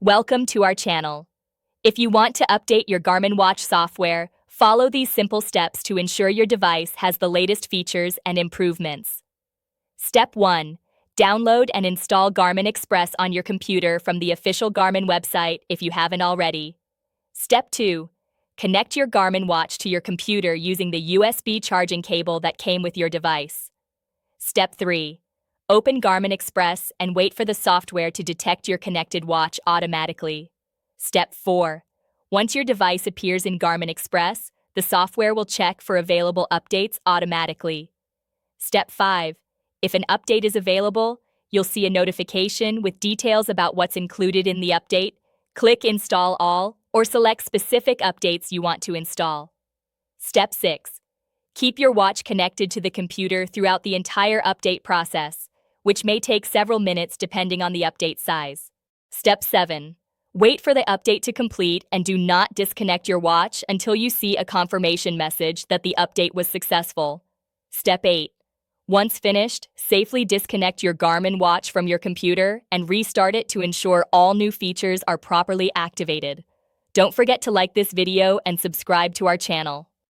Welcome to our channel. If you want to update your Garmin watch software, follow these simple steps to ensure your device has the latest features and improvements. Step 1. Download and install Garmin Express on your computer from the official Garmin website if you haven't already. Step 2. Connect your Garmin watch to your computer using the USB charging cable that came with your device. Step 3. Open Garmin Express and wait for the software to detect your connected watch automatically. Step 4. Once your device appears in Garmin Express, the software will check for available updates automatically. Step 5. If an update is available, you'll see a notification with details about what's included in the update. Click Install All or select specific updates you want to install. Step 6. Keep your watch connected to the computer throughout the entire update process, which may take several minutes depending on the update size. Step 7. Wait for the update to complete and do not disconnect your watch until you see a confirmation message that the update was successful. Step 8. Once finished, safely disconnect your Garmin watch from your computer and restart it to ensure all new features are properly activated. Don't forget to like this video and subscribe to our channel.